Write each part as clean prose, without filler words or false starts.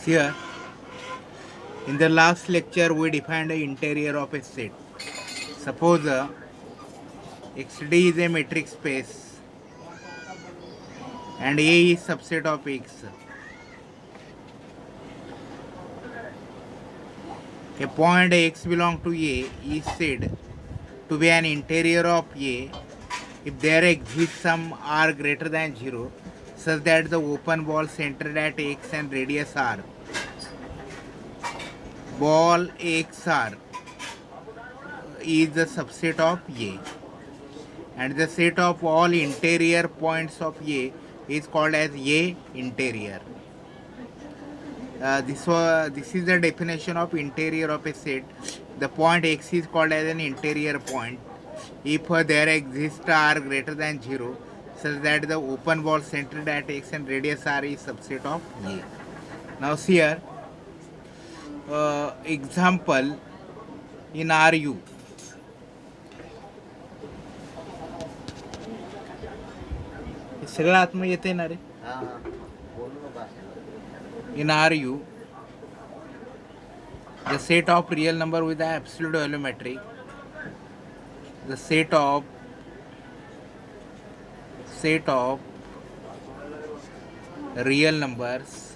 Here, in the last lecture, we defined the interior of a set. Suppose XD is a metric space and A is subset of X. A point X belongs to A is said to be an interior of A if there exists some r greater than 0 such that the open ball centered at X and radius r. Ball XR is the subset of A, and the set of all interior points of A is called as A interior. This is the definition of interior of a set. The point X is called as an interior point if there exists r greater than 0 such that the open ball centered at X and radius r is subset of A. Now see here, example in RU. सगळं आत्म येते ना रे. In RU, the set of real number with the absolute volumetry, the set of real numbers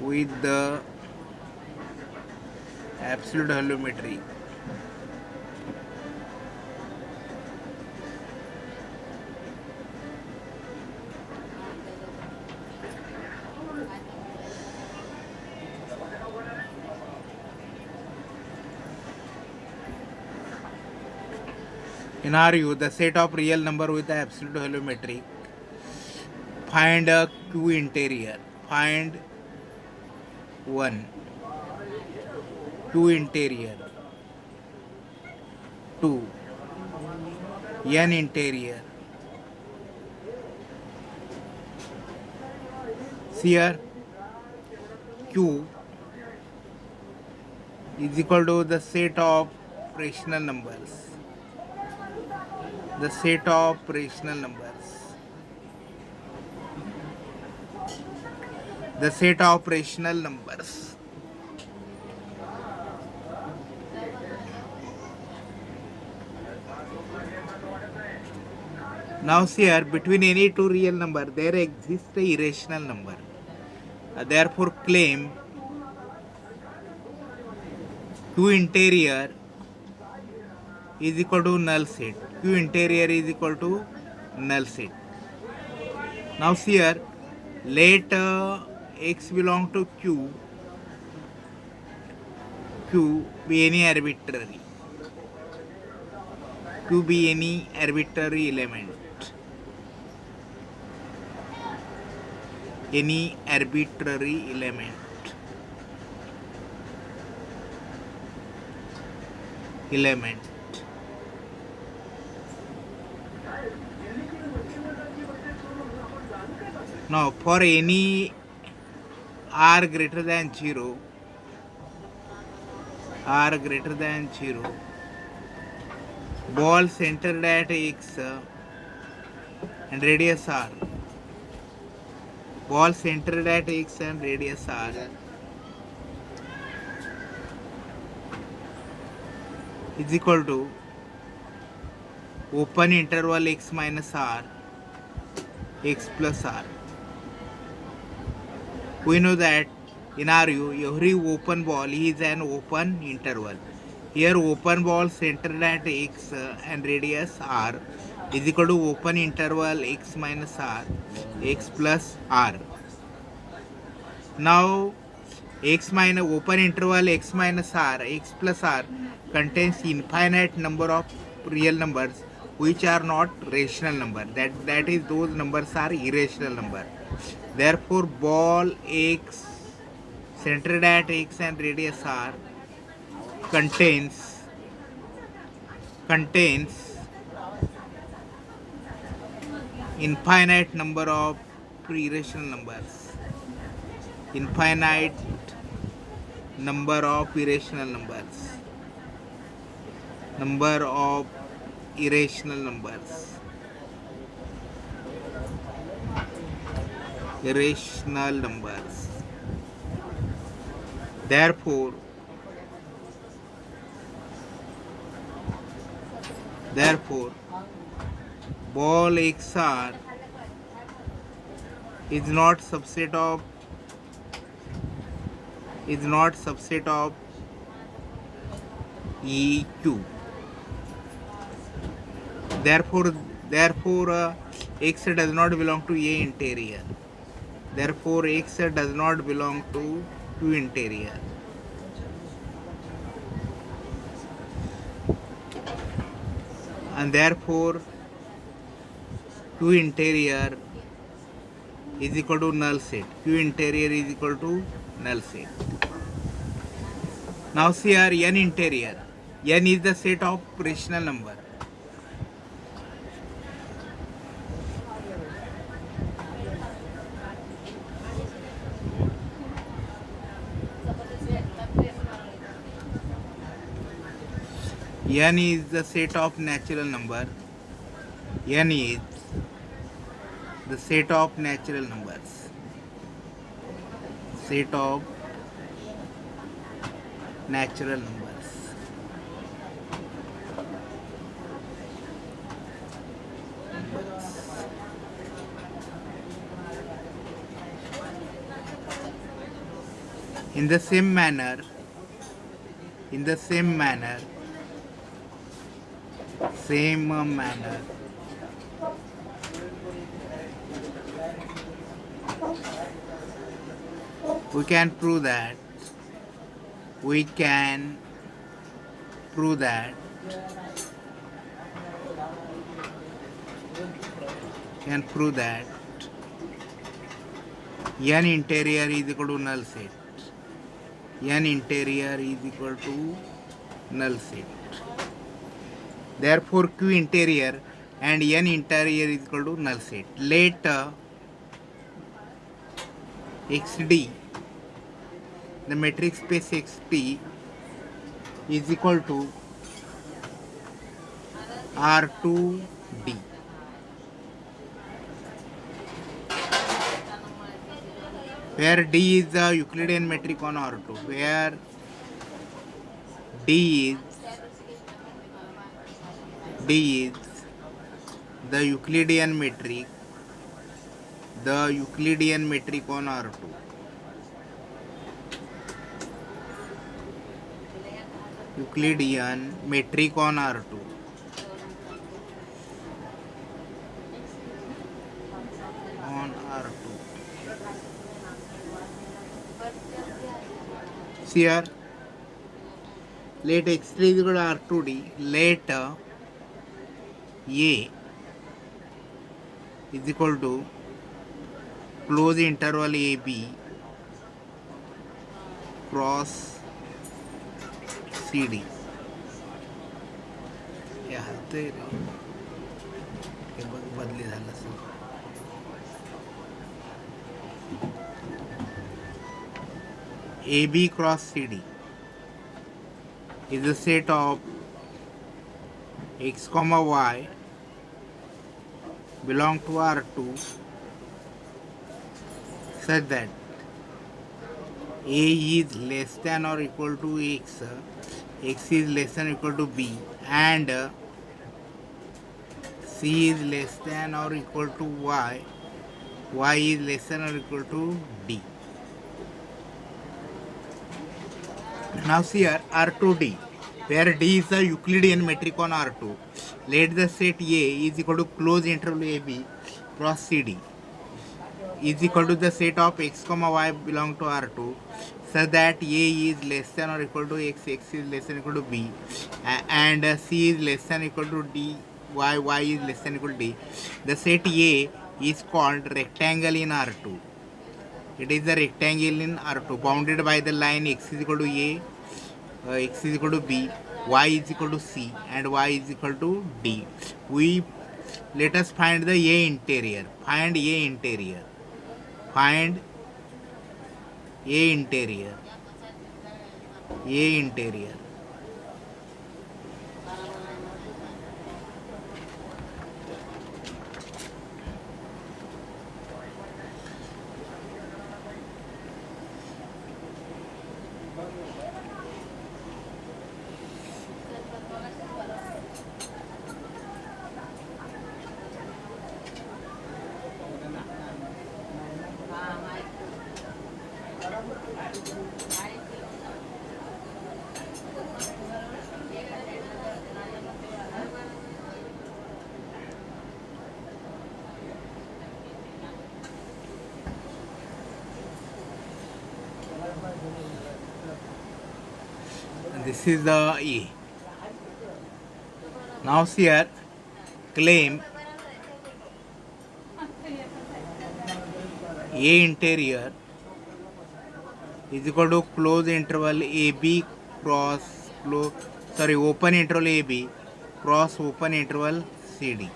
with the absolute volumetry in RU, the set of real number with the absolute volumetry, find a Q interior, find 1 Q interior, 2 N interior. See here, Q is equal to the set of rational numbers. The set of rational numbers. The set of rational numbers. Now see here, between any two real number there exists a irrational number. Therefore claim Q interior is equal to null set. Q interior is equal to null set. Now see here, let X belong to Q be any arbitrary. Q be any arbitrary element. Any arbitrary element. Now for any r greater than 0, ball centered at X and radius r. Ball centered at X and radius r is equal to open interval X minus r, X plus r. We know that in RU, every open ball is an open interval. Here open ball centered at X and radius r is equal to open interval X minus r, X plus r. Now open interval X minus r, X plus r contains infinite number of real numbers which are not rational number. That is, those numbers are irrational number. Therefore ball X centered at X and radius r contains infinite number of irrational numbers. Infinite number of irrational numbers, number of irrational numbers, irrational numbers. Therefore, ball XR is not subset of EQ. Therefore, X does not belong to A interior. Therefore, X does not belong to Q interior. And therefore, Q interior is equal to null set. Q interior is equal to null set. Now see our N interior. N is the set of rational number. N is the set of natural number. N is the set of natural numbers. Set of natural numbers. In the same manner, we can prove that N interior is equal to null set. N interior is equal to null set. Therefore, Q interior and N interior is equal to null set. Let XD, the metric space XT, is equal to R2D. Where D is the Euclidean metric on R2. Where D is the Euclidean metric on R2. Euclidean metric on R2. See here, let X3 is equal to R2D. Let A is equal to close interval AB cross CD. या हलते बदली झालं असेल. AB cross CD is the set of x comma y belong to R2 such that A is less than or equal to X, X is less than or equal to B, and C is less than or equal to Y, Y is less than or equal to D. Now see here R2D, where D is the Euclidean metric on R2. Let the set A is equal to close interval AB cross CD is equal to the set of x comma y belong to R2 such that A is less than or equal to X, X is less than or equal to B, and C is less than or equal to D, Y, Y is less than or equal to D. The set A is called rectangle in R2. It is the rectangle in R2 bounded by the line x is equal to A, x is equal to B, y is equal to C, and y is equal to D. Let us find the A interior. Find A interior. A interior. This is the A. Now here claim A interior is equal to close interval AB cross open interval AB cross open interval CD.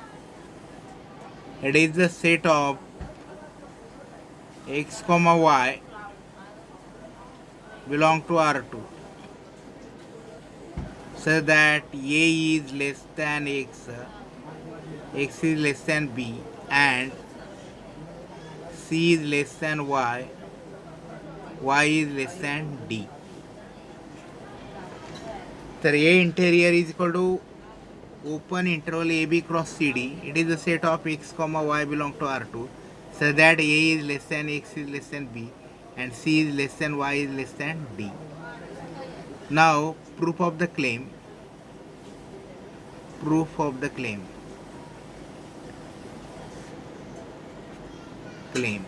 It is the set of x comma y belong to R2 so that A is less than x, x is less than b, and c is less than y, y is less than d. The A interior is equal to open interval AB cross CD. It is the set of x comma y belong to R2 so that A is less than x is less than b and c is less than y is less than d. Now proof of the claim. Proof of the claim. Claim.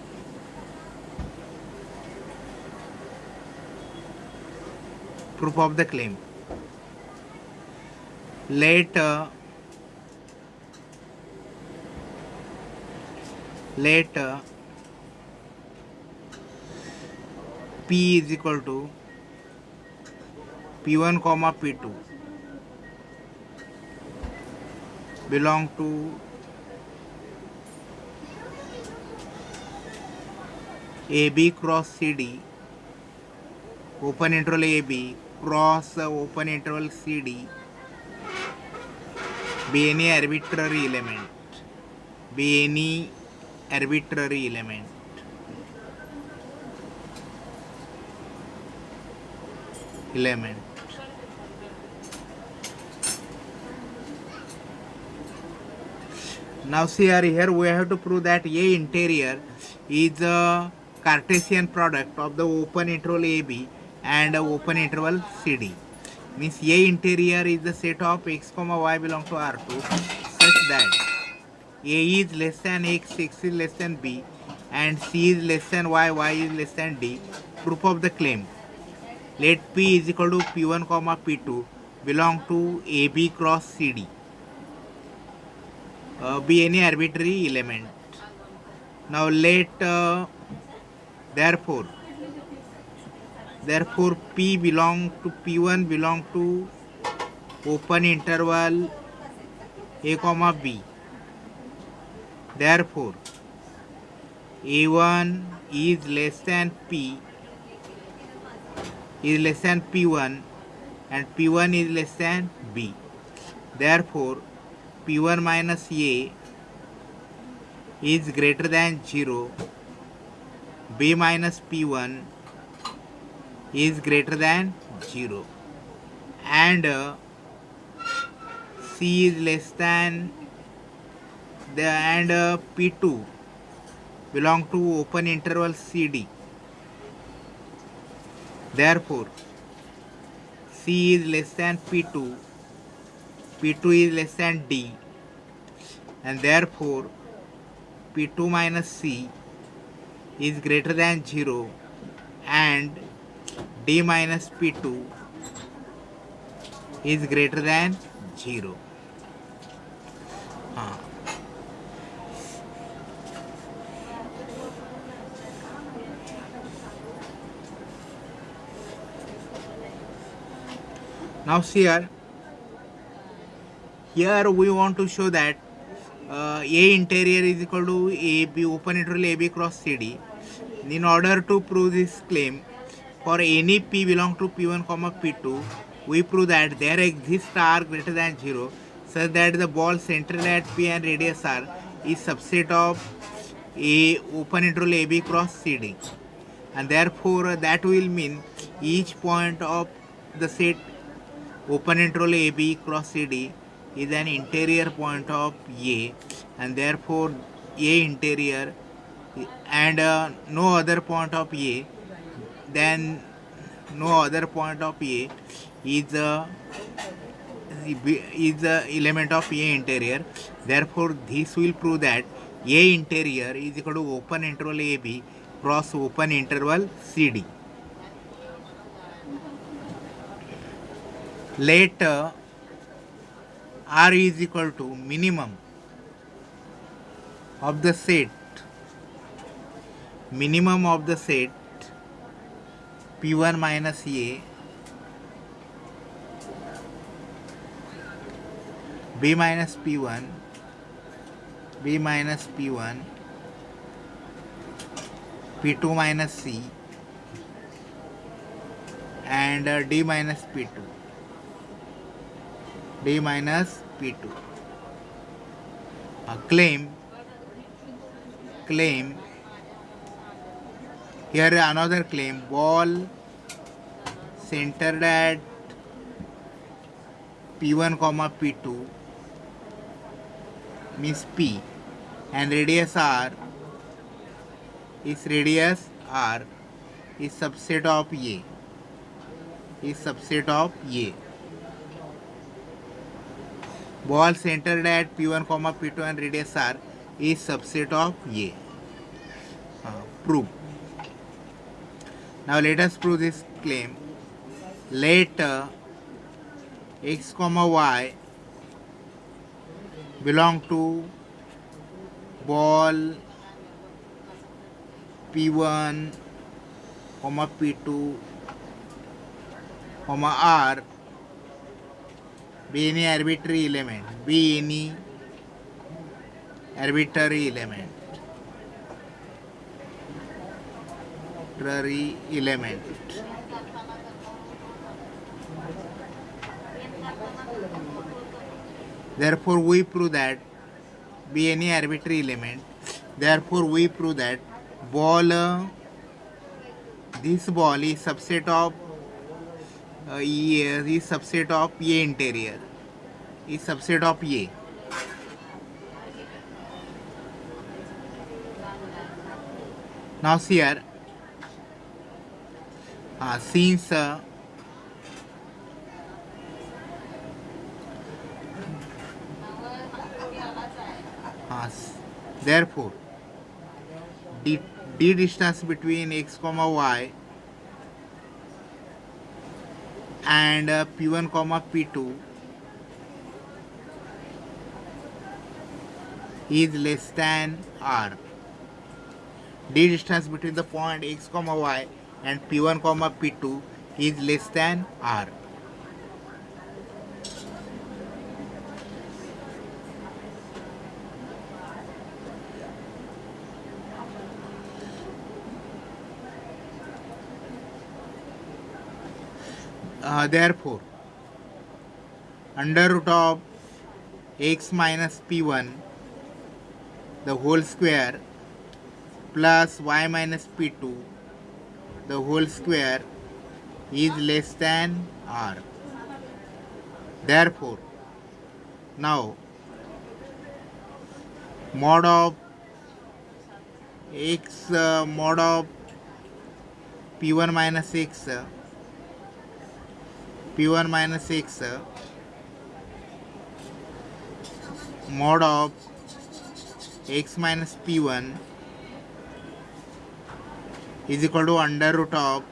Proof of the claim. Let P is equal to P1 comma P2 belong to AB cross CD, open interval AB cross open interval CD, be any arbitrary element. Be any arbitrary element. Now see here we have to prove that A interior is a Cartesian product of the open interval AB and open interval CD. Means A interior is the set of x comma y belong to R2 such that A is less than x, x is less than b, and c is less than y, y is less than d. Proof of the claim. Let P is equal to P1 comma P2 belong to AB cross CD. Be any arbitrary element. Now let therefore P belong to P1 belong to open interval A comma B. Therefore A1 is less than P is less than P1 and P1 is less than B. Therefore P1 minus A is greater than 0. B minus P1 is greater than 0. And C is less than P2 belong to open interval CD. Therefore C is less than P2, P2 is less than D, and therefore P2 minus C is greater than 0 and D minus P2 is greater than 0. Now see here we want to show that A interior is equal to AB open interval AB cross CD. In order to prove this claim, For any p belong to p1 comma p2, we prove that there exists r greater than 0 such that the ball centered at p and radius r is subset of a open interval ab cross cd, and therefore that will mean each point of the set open interval ab cross cd is an interior point of a, and therefore a interior and no other point of a, then no other point of a is the element of a interior. Therefore this will prove that a interior is equal to open interval ab cross open interval cd. Let r is equal to minimum of the set p1 minus a, b minus p1, p2 minus c, and d minus p2. Claim here another claim: ball centered at p1 comma p2 means p, and radius r is subset of a. Ball centered at p1 comma p2 and radius r is subset of a. Prove. Now let us prove this claim. Let x comma y belong to ball p1 comma p2 comma r be any arbitrary element. Therefore we prove that be any arbitrary element. Therefore we prove that this ball is subset of A interior, is subset of A. Now here since therefore d distance between x comma y and p1 comma p2 is less than r. D distance between the point x comma y and p1 comma p2 is less than r. Therefore under root of x minus p1 the whole square plus y minus p2 the whole square is less than r. Therefore now mod of x mod of p1 minus x mod of x minus p1 is equal to under root of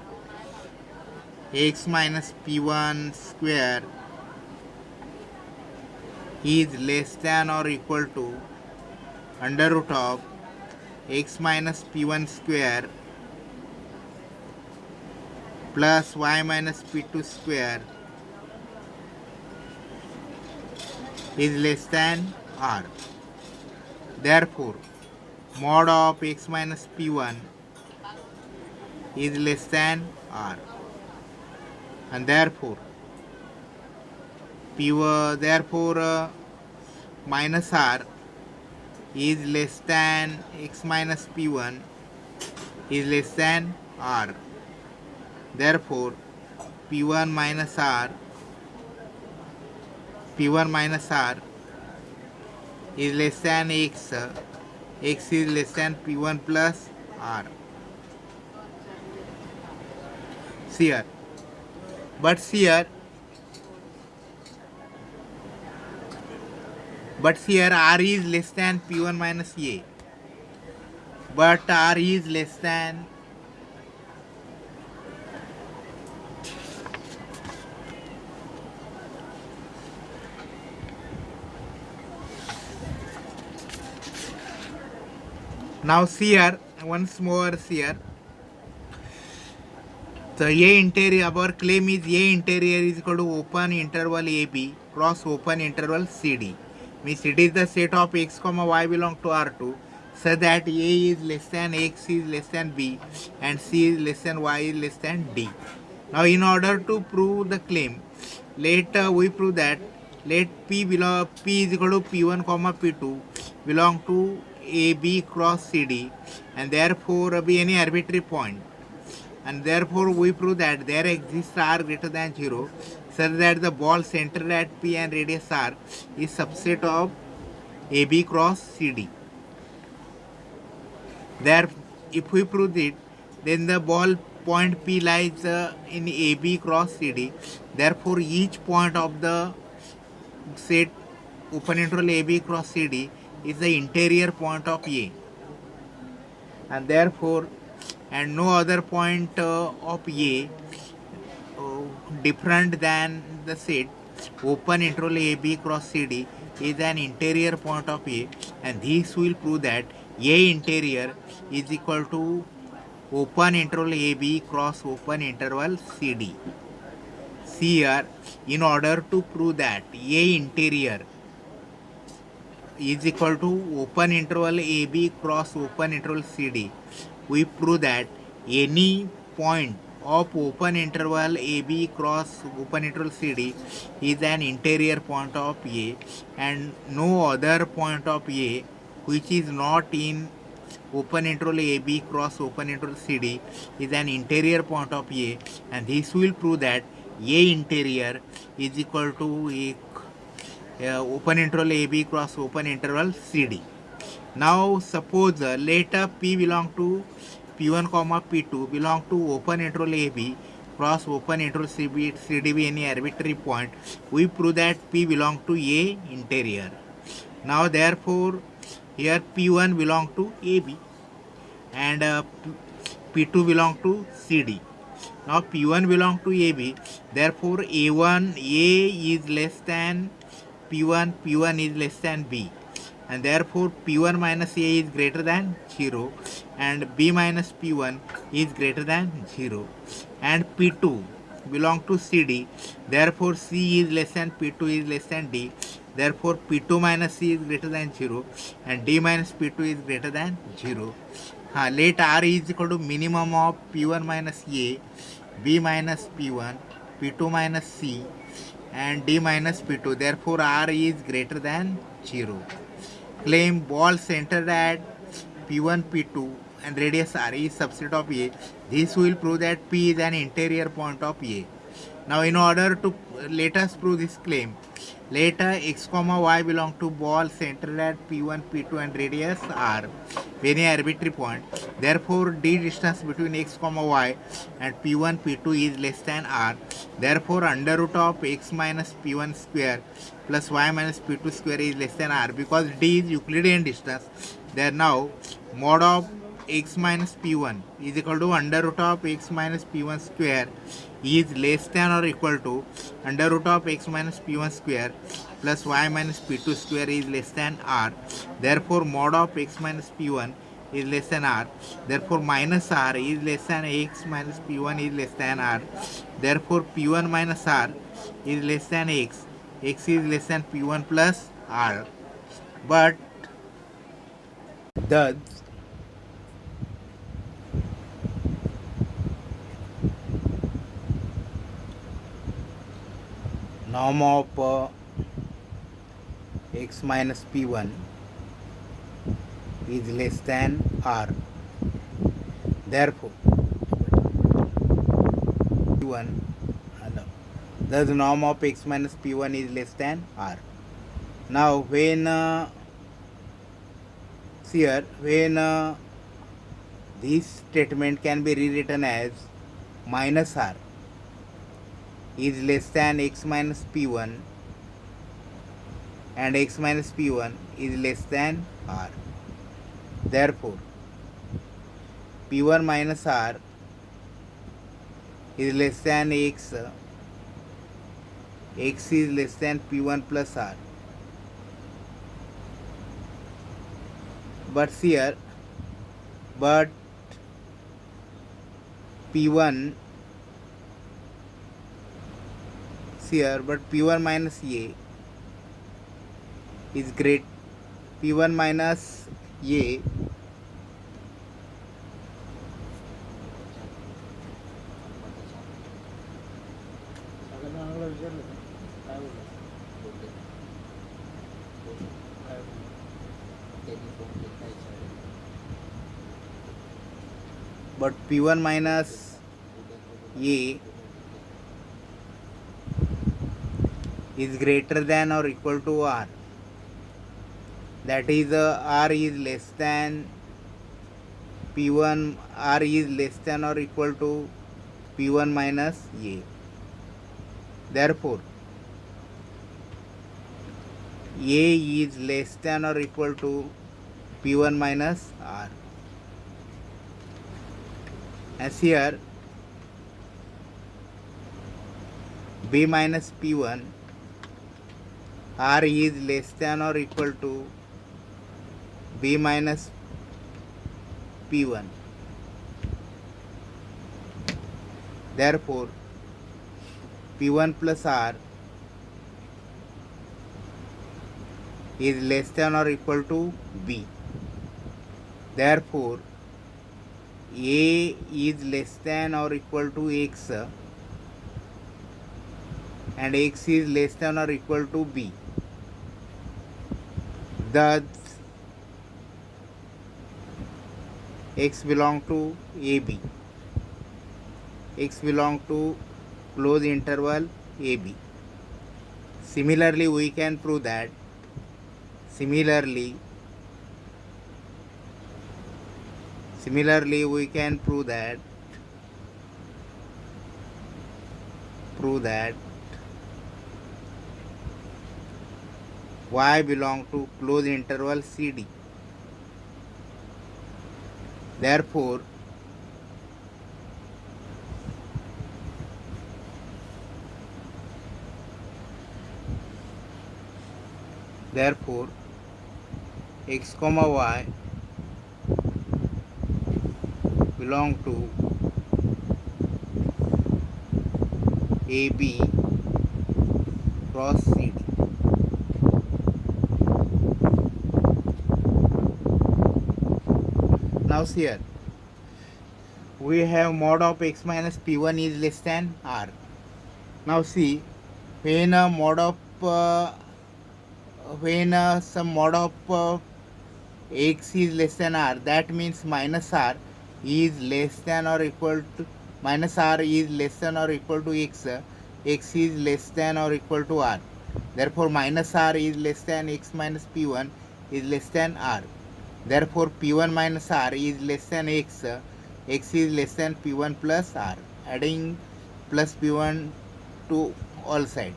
x minus p1 square is less than or equal to under root of x minus p1 square plus y minus p2 square is less than r. Therefore mod of x minus p1 is less than r. and therefore minus r is less than x minus p1 is less than r. Therefore p1 minus r is less than x, x is less than p1 plus r. See here, but here r is less than p1 minus a, but r is less than now. See here, once more, see here. So A interior, our claim is A interior is equal to open interval AB cross open interval CD. Means it is the set of x comma y belong to R2 so that A is less than x is less than B and C is less than y is less than D. Now in order to prove the claim, let we prove that let P is equal to P1 comma P2 belong to AB cross CD and therefore be any arbitrary point. And therefore we prove that there exists r greater than 0 such that the ball centered at P and radius r is subset of AB cross CD. There, if we prove it, then the ball point P lies in AB cross CD. Therefore each point of the set open interval AB cross CD is the interior point of A, and therefore and no other point of A different than the set open interval AB cross CD is an interior point of A, and this will prove that A interior is equal to open interval AB cross open interval CD. See here, in order to prove that A interior is equal to open interval AB cross open interval CD, we prove that any point of open interval AB cross open interval CD is an interior point of A, and no other point of A which is not in open interval AB cross open interval CD is an interior point of A, and this will prove that A interior is equal to open interval AB cross open interval CD. Now suppose let P belong to P1 comma P2 belong to open interval AB cross open interval CD be any arbitrary point, we prove that P belong to A interior. Now therefore here P1 belong to AB and P2 belong to CD. Now P1 belong to AB, therefore A1 A is less than P1, P1 is less than B, and therefore P1 minus A is greater than 0 and B minus P1 is greater than 0, and P2 belong to CD, therefore C is less than P2 is less than D, therefore P2 minus C is greater than 0 and D minus P2 is greater than 0. Let R is equal to minimum of P1 minus A, B minus P1, P2 minus C and D minus P2, therefore R is greater than 0. Claim ball centered at P1, P2 and radius R is subset of A. This will prove that P is an interior point of A. Now in order to let us prove this claim, let x comma y belong to ball centered at P1, P2 and radius R, any arbitrary point. Therefore D distance between x comma y and P1, P2 is less than R. Therefore under root of x minus P1 square plus y minus P2 square is less than R, because D is Euclidean distance. There now mod of x minus P1 is equal to under root of x minus P1 square is less than or equal to under root of x minus P1 square plus y minus P2 square is less than R. Therefore mod of x minus P1 is less than R. Therefore minus R is less than x minus P1 is less than R. Therefore P1 minus R is less than x. X is less than P1 plus R. But thus norm of x minus p1 is less than r. Therefore, p1 thus norm of x minus p1 is less than r. Now when here when this statement can be rewritten as minus r is less than x minus p1 and x minus p1 is less than r. Therefore, p1 minus r is less than x, x is less than p1 plus r. But here, but p1 here, but p1 minus a is great. p1 minus a but p1 minus a is greater than or equal to r. That is r is less than p1, r is less than or equal to p1 minus a. Therefore, a is less than or equal to p1 minus r. As here, b minus p1, r is less than or equal to b minus p1. Therefore, p1 plus r is less than or equal to b. Therefore, a is less than or equal to x and x is less than or equal to b. Thus, x belong to AB. X belong to closed interval AB. Similarly, we can prove that. Similarly, we can prove that y belong to closed interval CD. Therefore, x comma y belong to AB cross CD. Now here we have mod of x minus p1 is less than r. Now see, when some mod of x is less than r, that means minus r is less than or equal to minus r is less than or equal to x, x is less than or equal to r. Therefore, minus r is less than x minus p1 is less than r. Therefore, p1 minus r is less than x, x is less than p1 plus r. Adding plus p1 to all sides.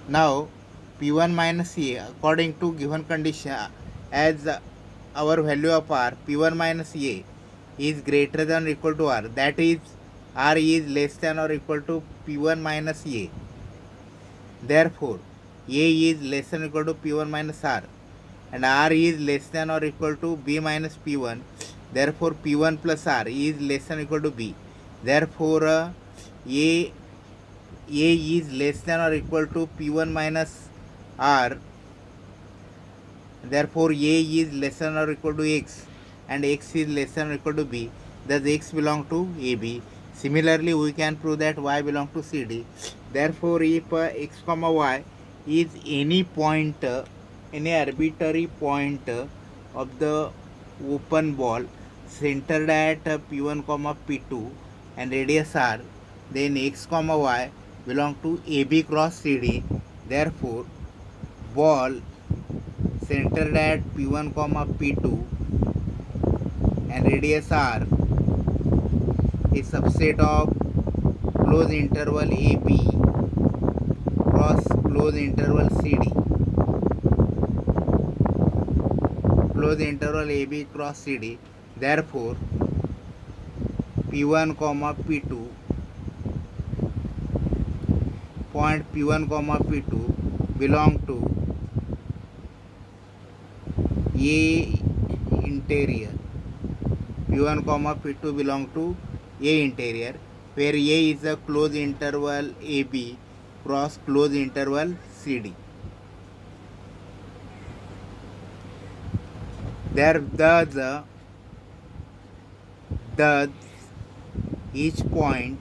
Now, p1 minus a, according to given condition, as our value of r, p1 minus a is greater than or equal to r. That is, r is less than or equal to p1 minus a. Therefore, a is less than or equal to p1 minus r, and r is less than or equal to b minus p1. Therefore, p1 plus r is less than or equal to b. Therefore, a is less than or equal to p1 minus r. Therefore, a is less than or equal to x and x is less than or equal to b. Thus, x belong to AB. Similarly, we can prove that y belongs to CD. Therefore, if x comma y is any point, any arbitrary point of the open ball centered at P1 comma P2 and radius r, then x comma y belong to AB cross CD. Therefore, ball centered at P1 comma P2 and radius r is subset of closed interval AB cross closed interval CD. Closed interval AB cross CD. Therefore, P1 comma P2 point P1 comma P2 belong to A interior. P1 comma P2 belong to A interior, where A is a closed interval AB cross closed interval CD. Thus each point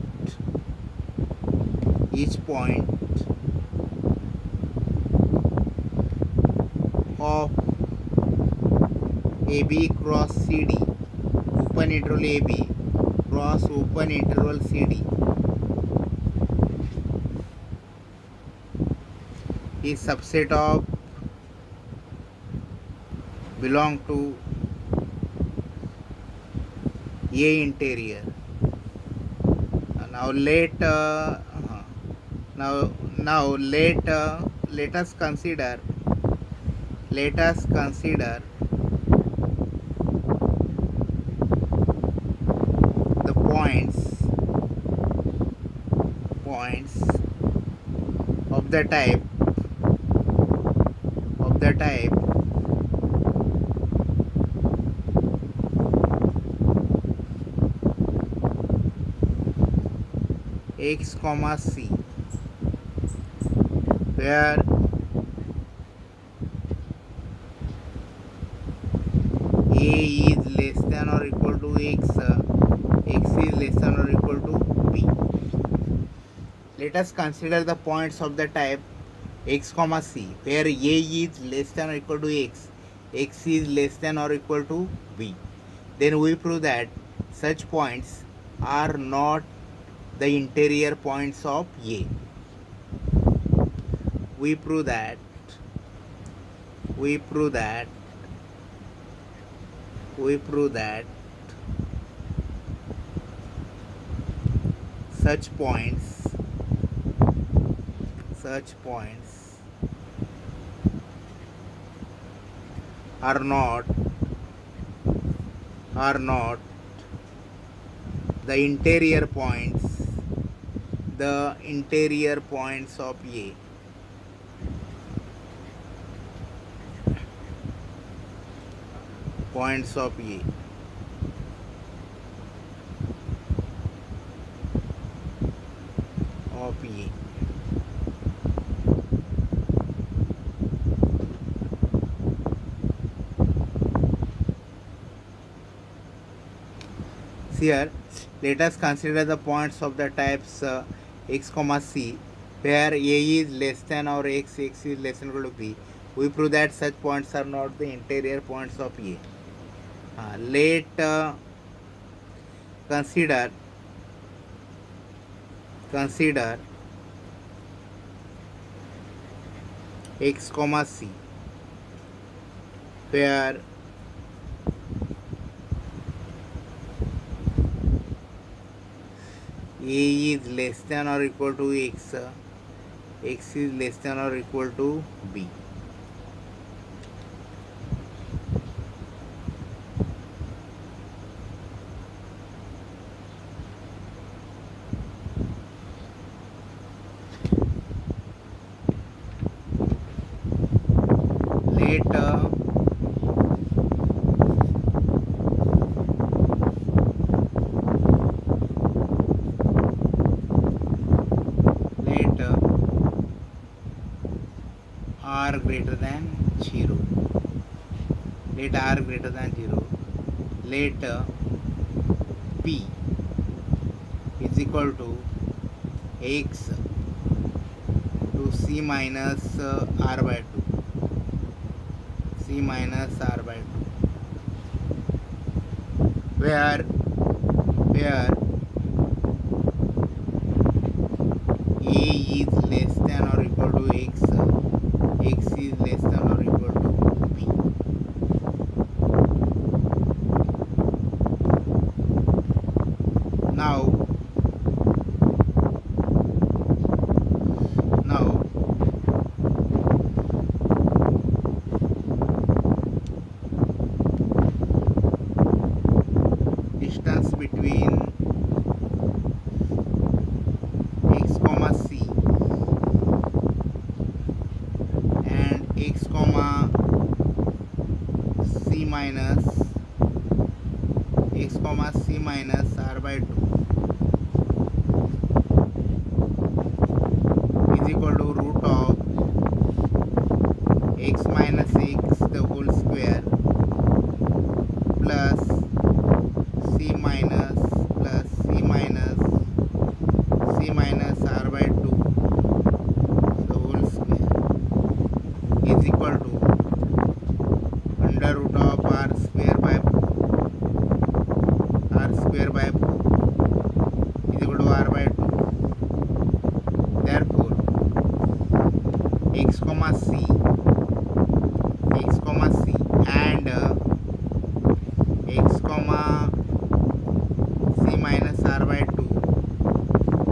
of AB cross CD, open interval AB cross open interval CD, is subset of belong to A interior. Now let us consider the points of the type x comma c, where a is less than or equal to x, x is less than or equal to b. Let us consider the points of the type x comma c, where a is less than or equal to x, x is less than or equal to b. Then we prove that such points are not the interior points of A. We prove that such points are not the interior points of A. Points of A. Here, let us consider the points of the types x comma c, where a is less than or x is less than or equal to b. We prove that such points are not the interior points of A. Let consider x comma c, where A is less than or equal to x, x is less than or equal to b. R greater than 0. Let R greater than 0. Let P is equal to x to c minus r by 2, c minus r by 2, where a is less than or equal to x, x is less than or equal to b. Now distance between x comma c and x comma c minus r by 2 is equal to root of x minus x the whole square plus c minus r by 2 the whole square is equal to under root of r square by 4 is equal to r by 2. Therefore x comma c and x comma c minus r by 2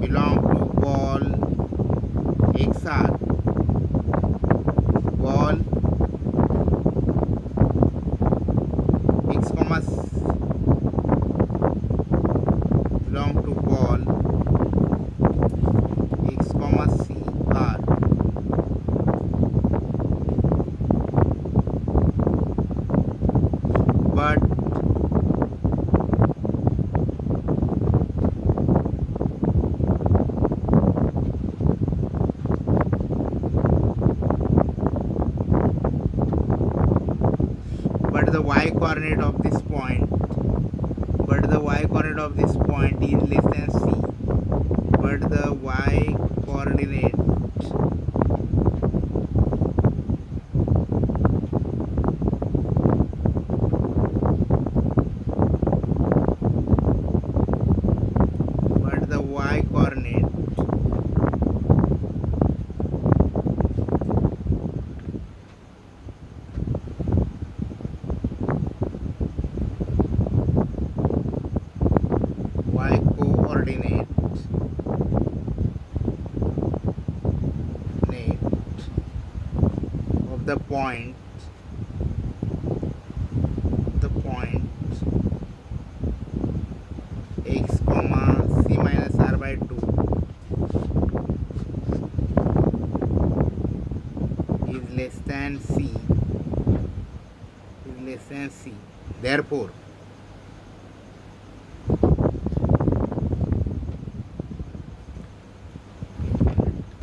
belong to ball xr. Ball x comma belong to ball x comma c r. But the y coordinate of this point is less than c. But the y coordinate of the point x comma c minus r by 2 is less than c. Therefore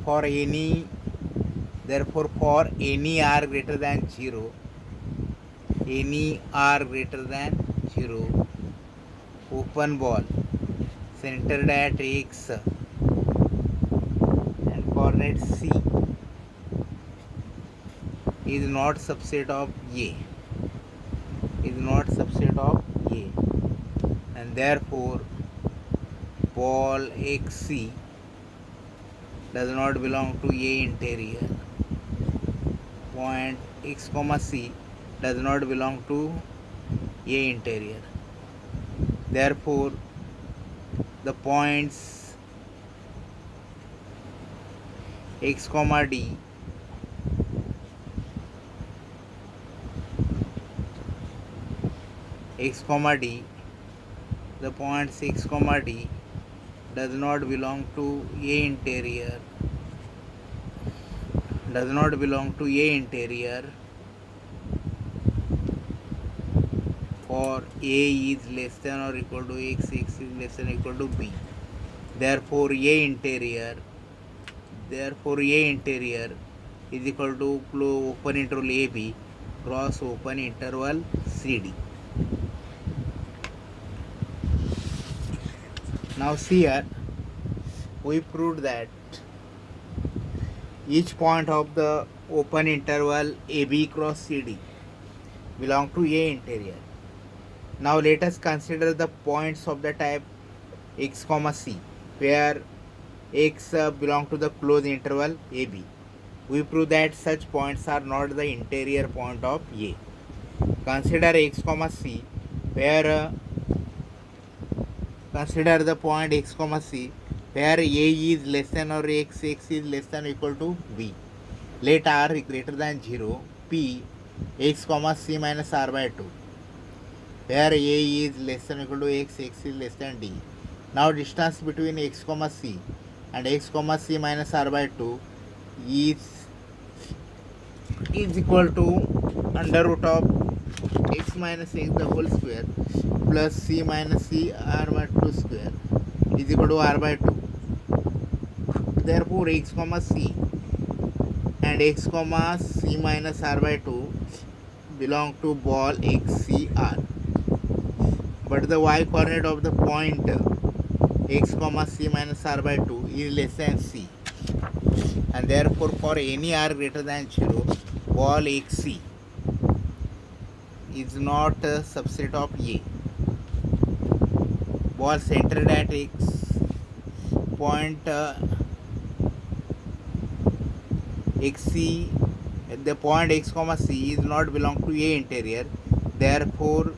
for any r greater than 0, open ball centered at x and coordinate c is not subset of A, and therefore ball xc does not belong to A interior. Point x comma c does not belong to A interior. Therefore the points x comma d the points x comma d does not belong to A interior, for A is less than or equal to x, x is less than or equal to b. Therefore A interior is equal to open interval AB cross open interval CD. Now see here, we proved that each point of the open interval AB cross CD belong to A interior. Now let us consider the points of the type x comma c, where x belong to the closed interval AB. We prove that such points are not the interior point of A. Consider x comma c, where consider the point x comma c where A is less than or x is less than or equal to b. Let r greater than 0, p x comma c minus r by 2, where A is less than or equal to x is less than d. Now distance between x comma c and x comma c minus r by 2 is equal to under root of x minus x the whole square plus c minus c r by 2 square is equal to r by 2. Therefore x comma c and x comma c minus r by 2 belong to ball xcr, but the y coordinate of the point x comma c minus r by 2 is less than c, and therefore for any r greater than 0, ball xc is not a subset of A. Ball centered at x point xc at the point x comma c is not belong to A interior. Therefore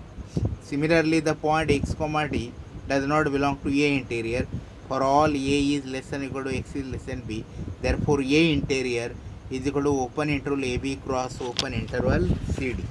similarly the point x comma d does not belong to A interior for all A is less than or equal to x is less than b. Therefore A interior is equal to open interval AB cross open interval CD.